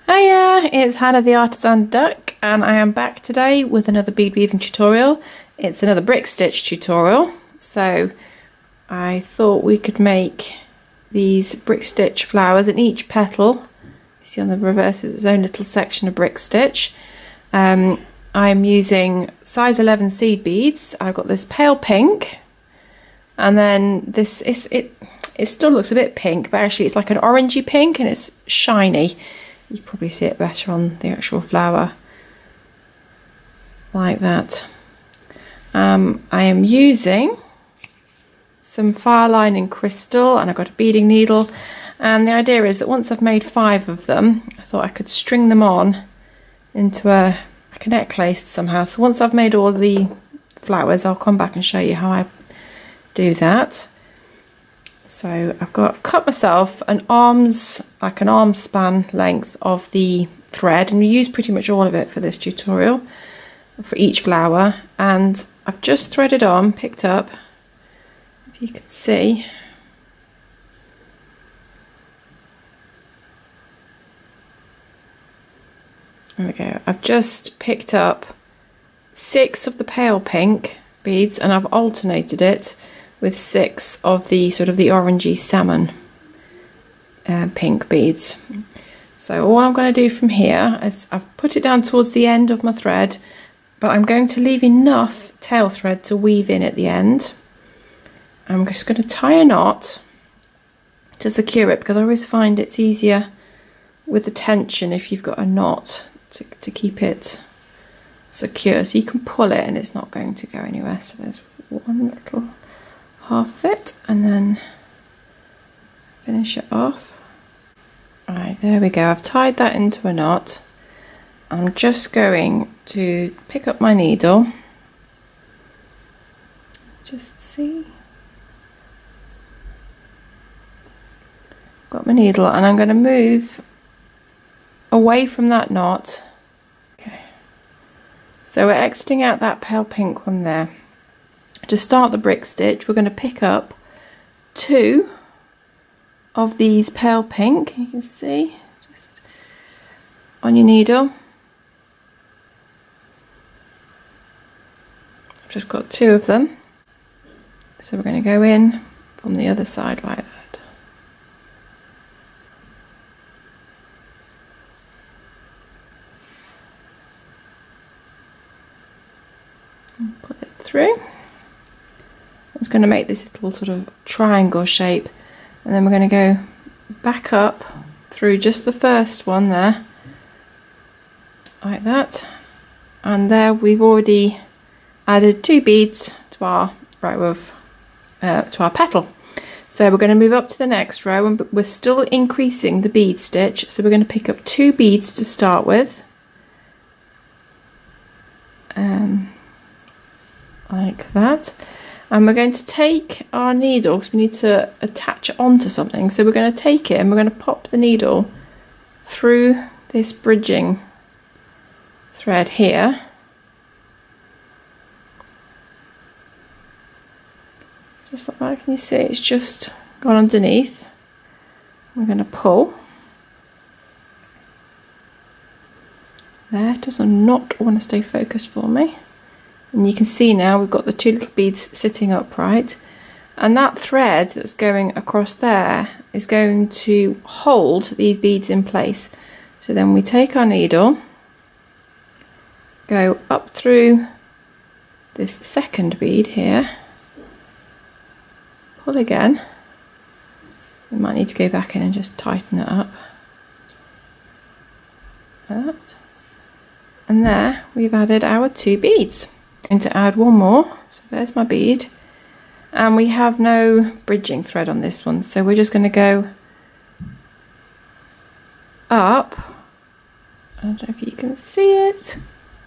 Hiya, it's Hannah the Artisan Duck, and I am back today with another bead weaving tutorial. It's another brick stitch tutorial, so I thought we could make these brick stitch flowers, and each petal, you see on the reverse, is its own little section of brick stitch. I'm using size 11 seed beads. I've got this pale pink, and then this is it still looks a bit pink, but actually it's like an orangey pink and it's shiny. You can probably see it better on the actual flower, like that. I am using some fire lining crystal, and I've got a beading needle, and the idea is that once I've made 5 of them, I thought I could string them on into like a necklace somehow. So once I've made all the flowers, I'll come back and show you how I do that. So I've cut myself like an arm span length of the thread, and we use pretty much all of it for this tutorial for each flower, and I've just threaded on, picked up, if you can see, there we go, I've just picked up 6 of the pale pink beads, and I've alternated it with 6 of the sort of the orangey salmon pink beads. So all I'm going to do from here is I've put it down towards the end of my thread, but I'm going to leave enough tail thread to weave in at the end. I'm just going to tie a knot to secure it, because I always find it's easier with the tension if you've got a knot to keep it secure. So you can pull it and it's not going to go anywhere. So there's one little half of it, and then finish it off. Right, there we go. I've tied that into a knot. I'm just going to pick up my needle, just see, got my needle, and I'm going to move away from that knot. Okay, so we're exiting out that pale pink one there. To start the brick stitch, we're going to pick up 2 of these pale pink, you can see, just on your needle. I've just got 2 of them, so we're going to go in from the other side like that. And put it through. It's going to make this little sort of triangle shape, and then we're going to go back up through just the first one there, like that, and there we've already added 2 beads to our row of to our petal. So we're going to move up to the next row, and we're still increasing the bead stitch, so we're going to pick up 2 beads to start with, like that. And we're going to take our needle, because we need to attach it onto something. So we're going to take it and we're going to pop the needle through this bridging thread here. Just like that, can you see? It's just gone underneath. We're going to pull. There, it does not want to stay focused for me. And you can see now we've got the 2 little beads sitting upright, and that thread that's going across there is going to hold these beads in place. So then we take our needle, go up through this second bead here, pull again. We might need to go back in and just tighten it up, like that. And there we've added our 2 beads. Going to add one more, so there's my bead, and we have no bridging thread on this one, so we're just going to go up. I don't know if you can see it,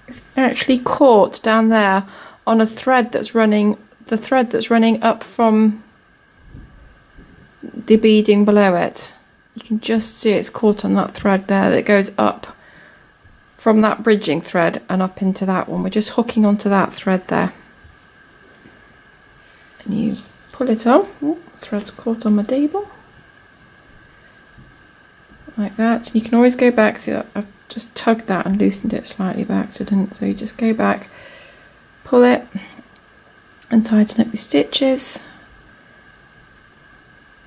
it's actually caught down there on a thread that's running, the thread that's running up from the beading below it. You can just see it's caught on that thread there that goes up from that bridging thread and up into that one. We're just hooking onto that thread there, and you pull it on. Oh, thread's caught on my table. Like that. And you can always go back. See, I've just tugged that and loosened it slightly by accident. So you just go back, pull it, and tighten up your stitches.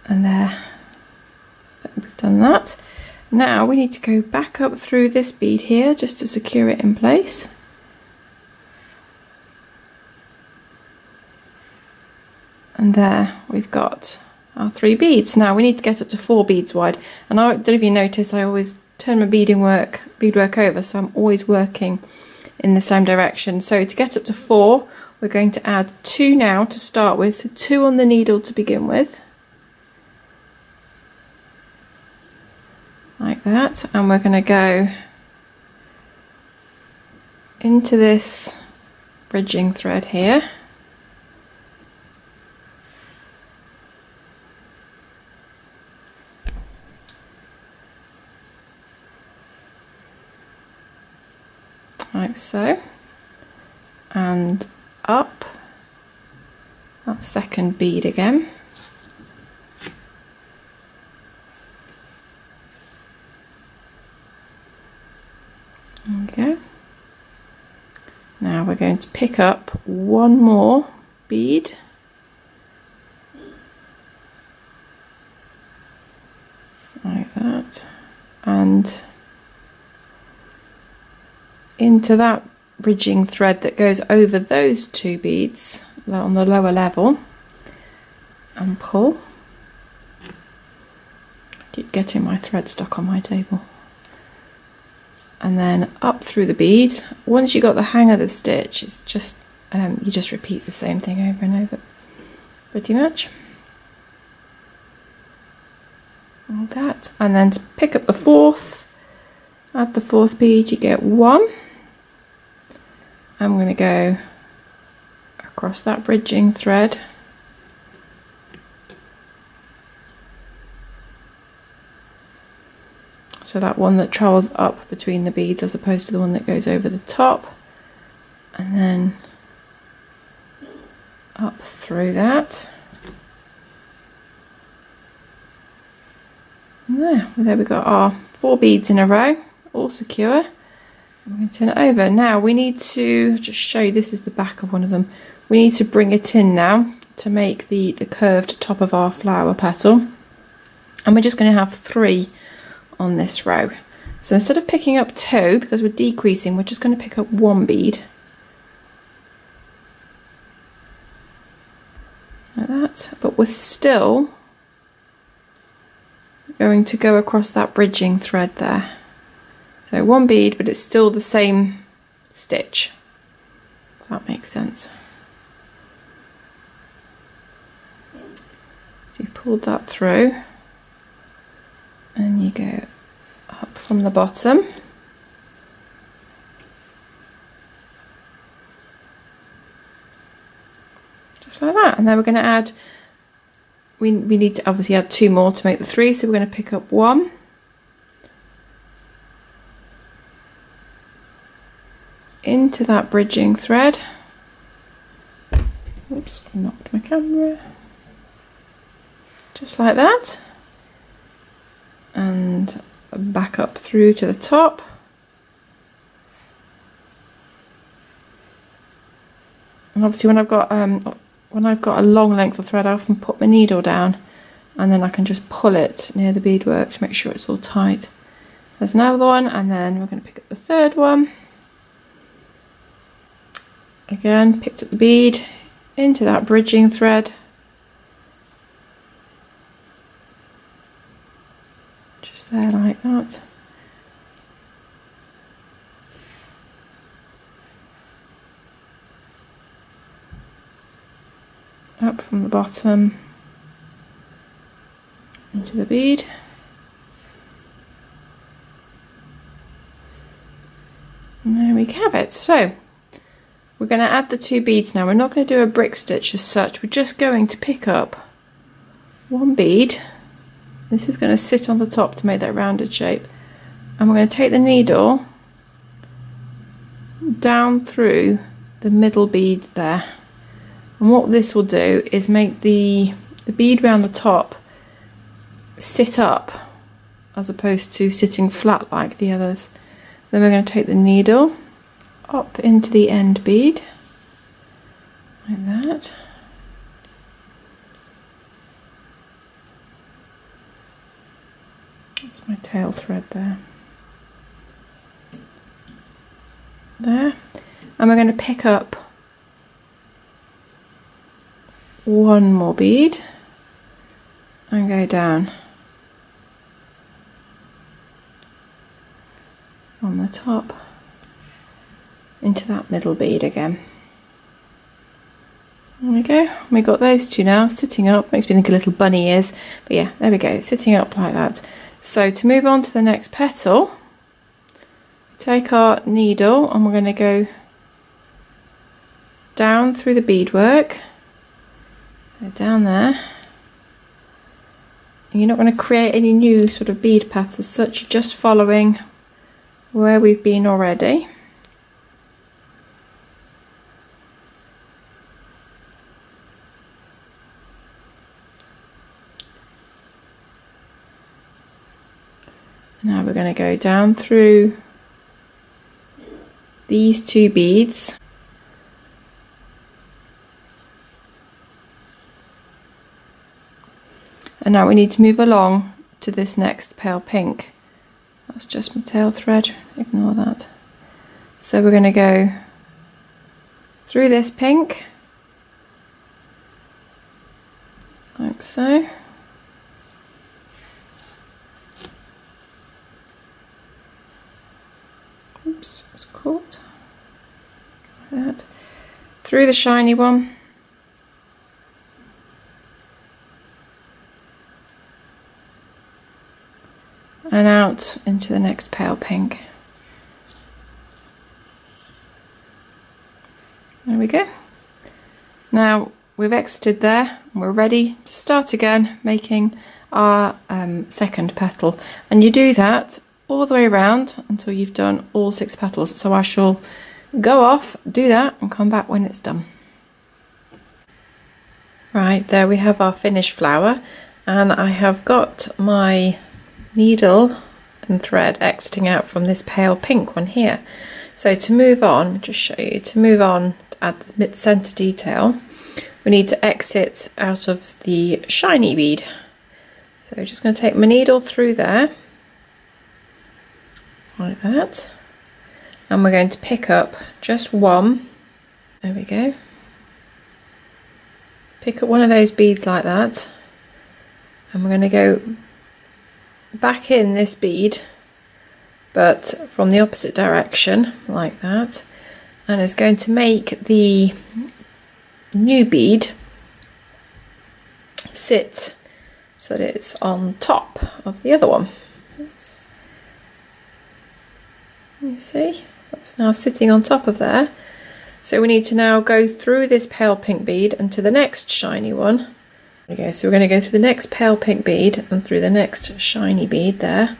And there, we've done that. Now we need to go back up through this bead here just to secure it in place. And there we've got our 3 beads. Now we need to get up to 4 beads wide. And I don't know if you notice, I always turn my beadwork over, so I'm always working in the same direction. So to get up to 4, we're going to add 2 now to start with. So 2 on the needle to begin with. Like that. And we're going to go into this bridging thread here. Like so, and up that second bead again. There we go. Now we're going to pick up one more bead. Like that, and into that bridging thread that goes over those 2 beads on the lower level, and pull. Keep getting my thread stuck on my table. And then up through the bead. Once you got the hang of the stitch, it's just you just repeat the same thing over and over, pretty much. Like that. And then to pick up the 4th, add the 4th bead, you get 1. I'm going to go across that bridging thread, so that one that travels up between the beads as opposed to the one that goes over the top, and then up through that. And there we got our 4 beads in a row, all secure. I'm going to turn it over. Now we need to just show you, this is the back of one of them. We need to bring it in now to make the curved top of our flower petal. And we're just going to have 3 on this row. So instead of picking up 2, because we're decreasing, we're just going to pick up 1 bead. Like that. But we're still going to go across that bridging thread there. So 1 bead, but it's still the same stitch, if that makes sense. So you've pulled that through, and you go up from the bottom. Just like that. And then we're going to add, we need to obviously add 2 more to make the 3, so we're going to pick up 1. Into that bridging thread. Oops, I knocked my camera. Just like that. And back up through to the top. And obviously when I've got a long length of thread, I often put my needle down and then I can just pull it near the beadwork to make sure it's all tight. There's another one, and then we're going to pick up the 3rd one. Again, picked up the bead into that bridging thread. Just there like that. Up from the bottom into the bead. And there we have it. So we're going to add the 2 beads now. We're not going to do a brick stitch as such. We're just going to pick up 1 bead. This is going to sit on the top to make that rounded shape. And we're going to take the needle down through the middle bead there. And what this will do is make the bead round the top sit up as opposed to sitting flat like the others. Then we're going to take the needle up into the end bead like that. That's my tail thread there. There. And we're going to pick up one more bead and go down from the top into that middle bead again. There we go. We got those two now sitting up. Makes me think of little bunny ears, but yeah, there we go, sitting up like that. So to move on to the next petal, take our needle and we're going to go down through the beadwork. So down there. And you're not going to create any new sort of bead paths as such, you're just following where we've been already. Now we're going to go down through these two beads. And now we need to move along to this next pale pink. That's just my tail thread, ignore that. So we're going to go through this pink, like so. Oops, it's caught. Like that. Through the shiny one. And out into the next pale pink. There we go. Now we've exited there and we're ready to start again making our second petal, and you do that all the way around until you've done all 6 petals. So I shall go off, do that and come back when it's done. Right, there we have our finished flower, and I have got my needle and thread exiting out from this pale pink one here. So to move on, just show you, to move on to add the mid-center detail, we need to exit out of the shiny bead. So just going to take my needle through there, like that, and we're going to pick up just one, there we go, pick up one of those beads like that, and we're going to go back in this bead but from the opposite direction like that, and it's going to make the new bead sit so that it's on top of the other one. You see, that's now sitting on top of there. So we need to now go through this pale pink bead and to the next shiny one. Okay, so we're going to go through the next pale pink bead and through the next shiny bead there.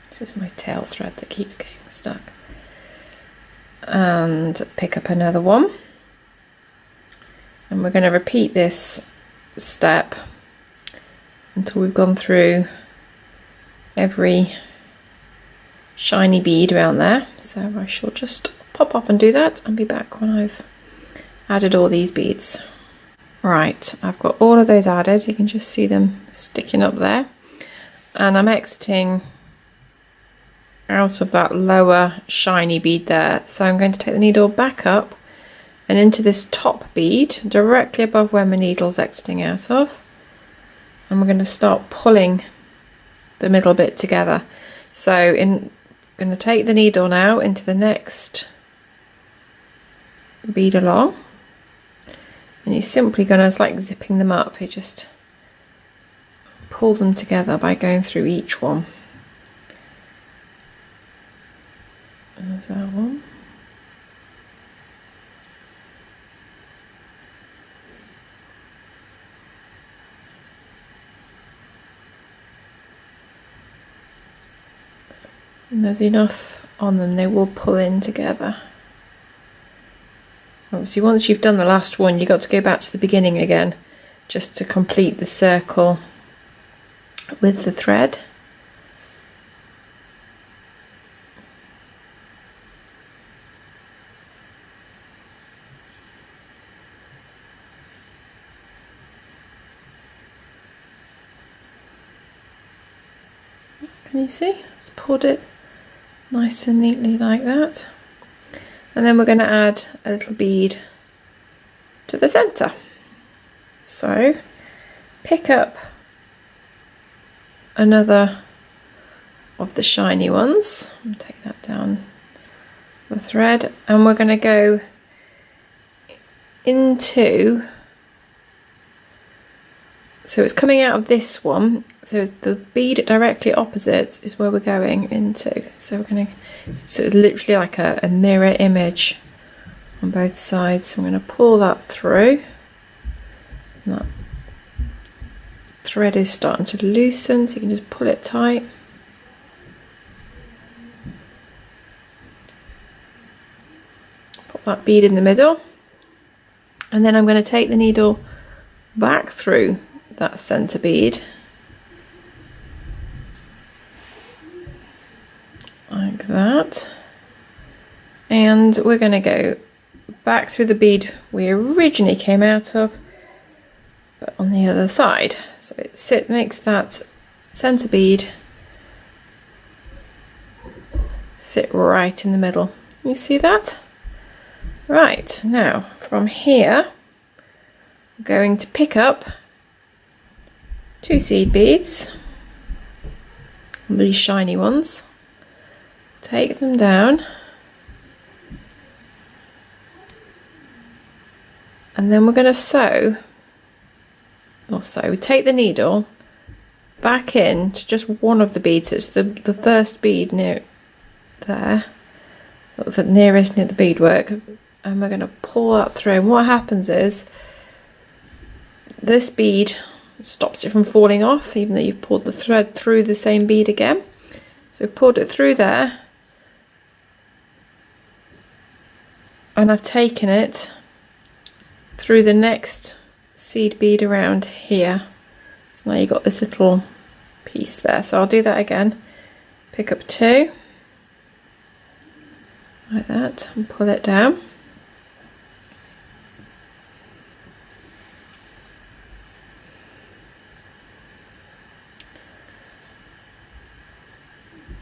This is my tail thread that keeps getting stuck. And pick up another one. And we're going to repeat this step until we've gone through every shiny bead around there. So I shall just pop off and do that and be back when I've added all these beads. Right, I've got all of those added, you can just see them sticking up there, and I'm exiting out of that lower shiny bead there. So I'm going to take the needle back up and into this top bead directly above where my needle's exiting out of, and we're going to start pulling the middle bit together. So I'm going to take the needle now into the next bead along, and you're simply going to, it's like zipping them up, you just pull them together by going through each one. There's that one. And there's enough on them, they will pull in together. Obviously once you've done the last one, you've got to go back to the beginning again just to complete the circle with the thread. Can you see? It's pulled it nice and neatly like that. And then we're going to add a little bead to the centre. So pick up another of the shiny ones and take that down the thread, and we're going to go into, so it's coming out of this one, so the bead directly opposite is where we're going into. So we're going to, so it's literally like a mirror image on both sides. So I'm going to pull that through, and that thread is starting to loosen, so you can just pull it tight. Put that bead in the middle, and then I'm going to take the needle back through that centre bead like that, and we're going to go back through the bead we originally came out of, but on the other side. So it makes that centre bead sit right in the middle. You see that? Right, now from here I'm going to pick up 2 seed beads, these shiny ones, take them down, and then we're going to sew, or sew, take the needle back in to just one of the beads. It's the first bead near there, the nearest near the beadwork, and we're going to pull that through. And what happens is this bead stops it from falling off, even though you've pulled the thread through the same bead again. So I've pulled it through there, and I've taken it through the next seed bead around here. So now you've got this little piece there. So I'll do that again. Pick up 2 like that and pull it down.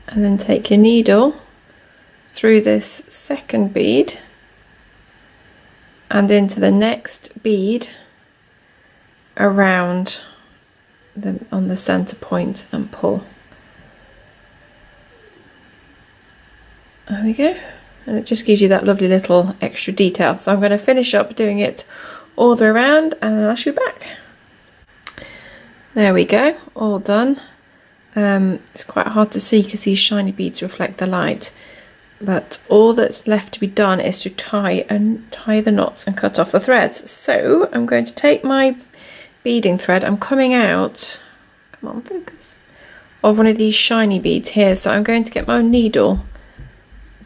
And then take your needle through this second bead and into the next bead around on the centre point and pull. There we go, and it just gives you that lovely little extra detail. So I'm going to finish up doing it all the way around, and then I shall be back. There we go, all done. It's quite hard to see because these shiny beads reflect the light, but all that's left to be done is to tie the knots and cut off the threads. So I'm going to take my beading thread, I'm coming out, come on focus, of one of these shiny beads here. So I'm going to get my needle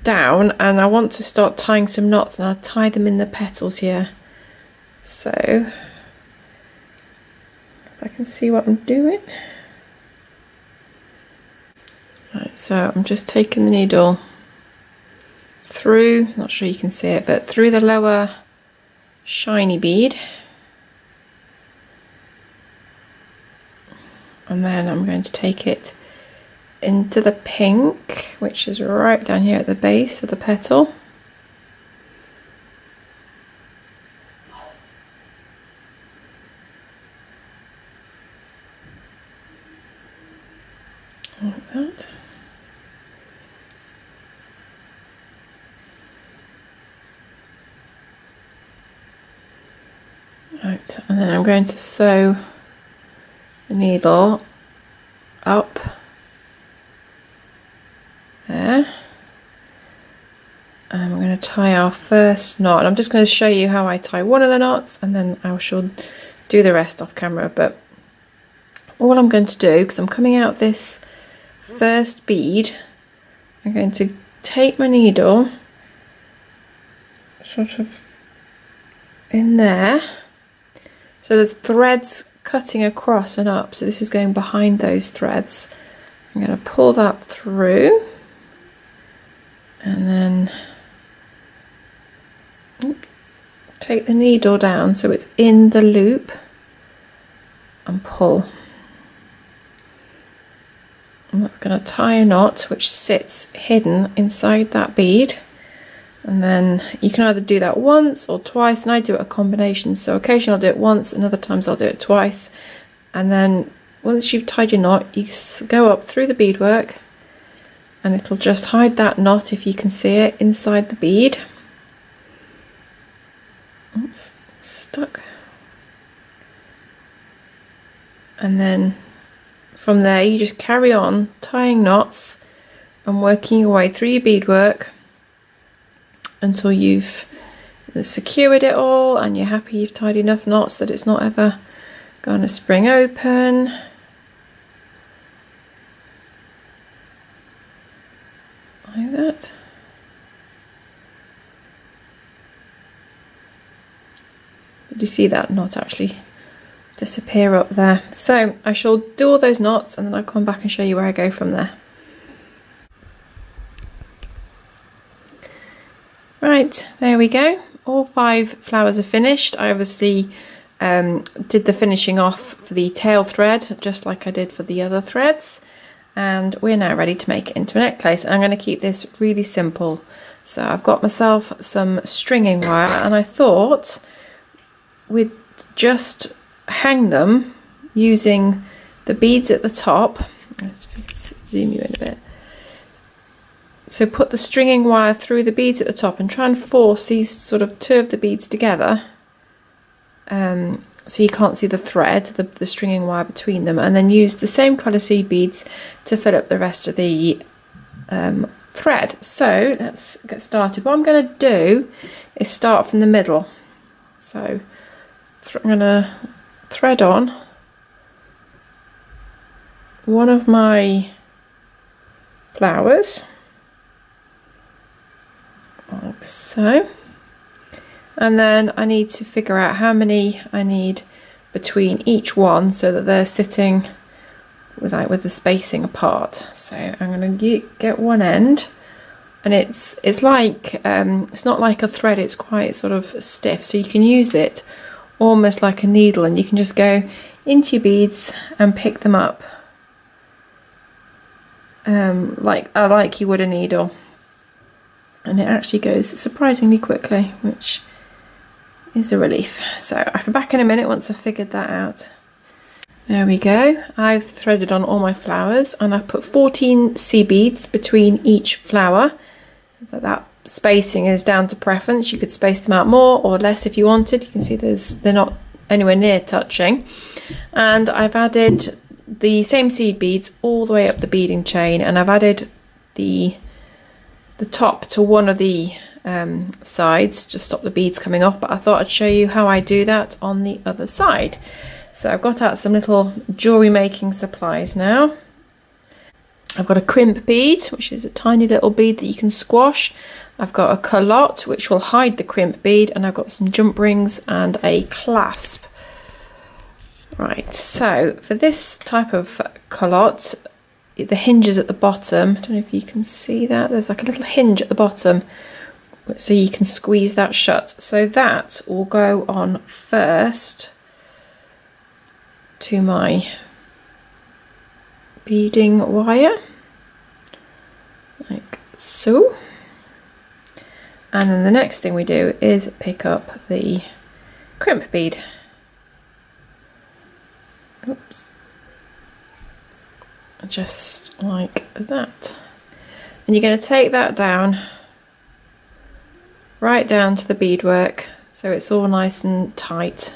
down, and I want to start tying some knots, and I'll tie them in the petals here. So if I can see what I'm doing. Right, so I'm just taking the needle through, not sure you can see it, but through the lower shiny bead, and then I'm going to take it into the pink, which is right down here at the base of the petal. Like that. Right, and then I'm going to sew the needle up there, and we're going to tie our first knot. I'm just going to show you how I tie one of the knots, and then I shall do the rest off camera. But all I'm going to do, because I'm coming out this first bead, I'm going to take my needle sort of in there, so there's threads cutting across and up, so this is going behind those threads. I'm going to pull that through and then take the needle down so it's in the loop and pull. And that's going to tie a knot which sits hidden inside that bead, and then you can either do that once or twice, and I do it a combination, so occasionally I'll do it once and other times I'll do it twice. And then once you've tied your knot, you go up through the beadwork and it'll just hide that knot, if you can see it, inside the bead. Oops, stuck. And then from there you just carry on tying knots and working your way through your beadwork until you've secured it all and you're happy you've tied enough knots that it's not ever going to spring open. Like that. Did you see that knot actually disappear up there? So I shall do all those knots and then I'll come back and show you where I go from there. Right, there we go. All 5 flowers are finished. I obviously did the finishing off for the tail thread, just like I did for the other threads. And we're now ready to make it into a necklace. I'm going to keep this really simple. So I've got myself some stringing wire, and I thought we'd just hang them using the beads at the top. Let's zoom you in a bit. So put the stringing wire through the beads at the top and try and force these sort of 2 of the beads together, so you can't see the thread, the stringing wire between them, and then use the same colour seed beads to fill up the rest of the thread. So let's get started. What I'm going to do is start from the middle. So I'm going to thread on one of my flowers, like so, and then I need to figure out how many I need between each one so that they're sitting with the spacing apart. So I'm going to get one end, and it's like it's not like a thread, it's quite sort of stiff, so you can use it almost like a needle, and you can just go into your beads and pick them up like you would a needle. And it actually goes surprisingly quickly, which is a relief. So I'll be back in a minute once I've figured that out. There we go. I've threaded on all my flowers and I've put 14 seed beads between each flower. But that spacing is down to preference. You could space them out more or less if you wanted. You can see they're not anywhere near touching. And I've added the same seed beads all the way up the beading chain, and I've added the top to one of the sides to stop the beads coming off, but I thought I'd show you how I do that on the other side. So I've got out some little jewellery making supplies now. I've got a crimp bead, which is a tiny little bead that you can squash. I've got a culotte, which will hide the crimp bead, and I've got some jump rings and a clasp. Right, so for this type of culotte, the hinge is at the bottom. I don't know if you can see that. There's like a little hinge at the bottom, so you can squeeze that shut. So that will go on first to my beading wire, like so. And then the next thing we do is pick up the crimp bead. Oops. Just like that, and you're going to take that down right down to the beadwork so it's all nice and tight.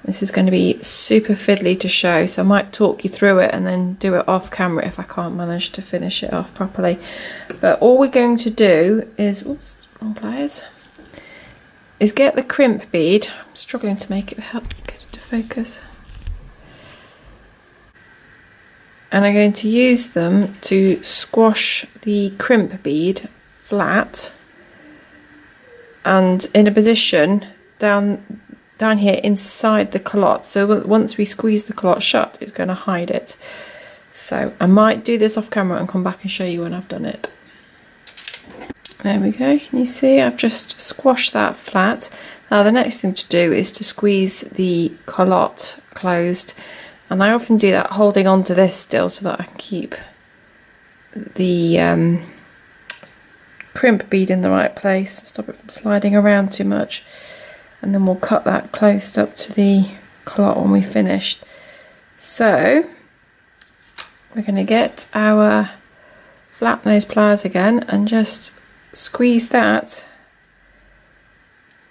This is going to be super fiddly to show, so I might talk you through it and then do it off camera if I can't manage to finish it off properly. But all we're going to do is, oops, wrong pliers, is get the crimp bead. I'm struggling to make it help get it to focus. and I'm going to use them to squash the crimp bead flat and in a position down here inside the culotte. So once we squeeze the culotte shut, it's going to hide it. So I might do this off camera and come back and show you when I've done it. There we go. Can you see? I've just squashed that flat. Now the next thing to do is to squeeze the culotte closed, and I often do that holding on to this still so that I can keep the crimp bead in the right place, stop it from sliding around too much, and then we'll cut that closed up to the culotte when we finished. So we're going to get our flat nose pliers again and just squeeze that.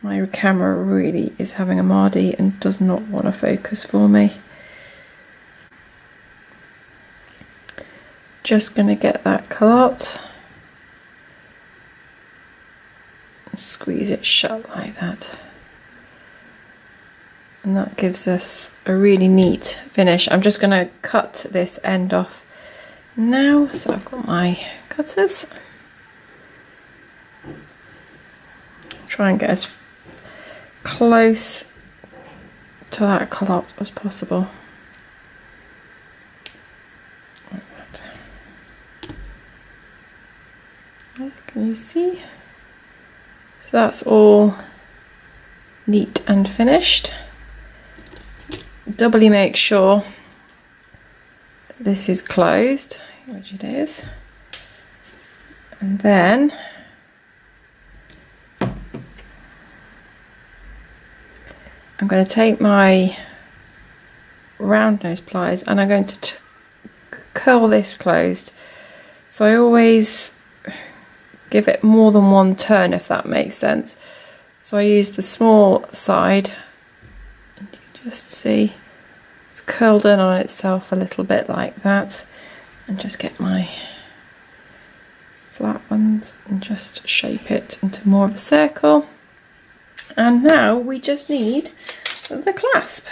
My camera really is having a mardy and does not want to focus for me. Just going to get that culotte and squeeze it shut like that. And that gives us a really neat finish. I'm just going to cut this end off now. So I've got my cutters. Try and get as close to that culotte as possible. Like that. Can you see? So that's all neat and finished. Doubly make sure that this is closed, which it is, and then I'm going to take my round nose pliers and I'm going to curl this closed. So I always give it more than one turn, if that makes sense. So I use the small side, and you can just see it's curled in on itself a little bit like that, and just get my flat ones and just shape it into more of a circle. And now we just need the clasp.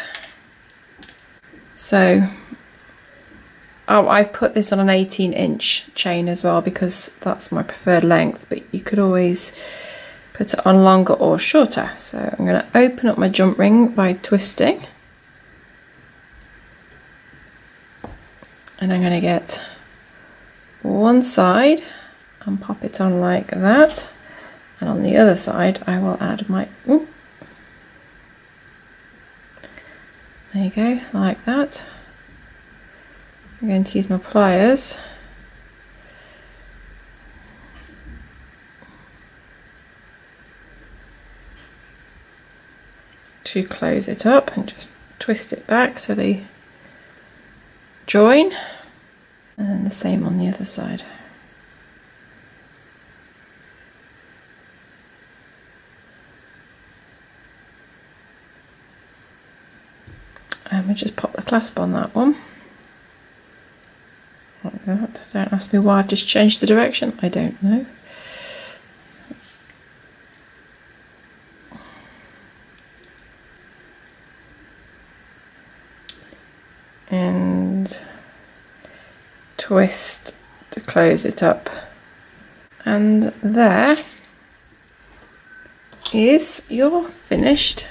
So I've put this on an 18-inch chain as well because that's my preferred length, but you could always put it on longer or shorter. So I'm going to open up my jump ring by twisting, and I'm going to get one side and pop it on like that. And on the other side I will add my, there you go, like that. I'm going to use my pliers to close it up and just twist it back so they join, and then the same on the other side. And we just pop the clasp on that one, like that. Don't ask me why I've just changed the direction, I don't know. And twist to close it up. And there is your finished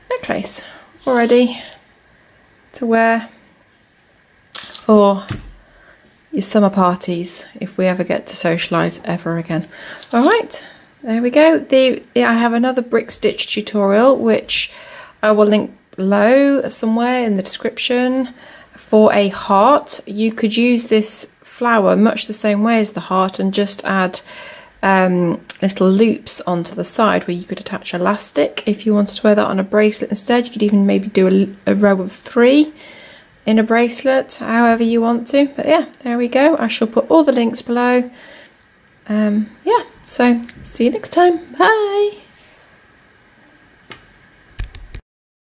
necklace, all ready to wear for your summer parties if we ever get to socialise ever again. All right, there we go. I have another brick stitch tutorial which I will link below somewhere in the description for a heart. You could use this flower much the same way as the heart and just add little loops onto the side where you could attach elastic if you wanted to wear that on a bracelet instead. You could even maybe do a row of 3 in a bracelet, however you want to. But yeah, there we go. I shall put all the links below. Yeah, so see you next time. Bye.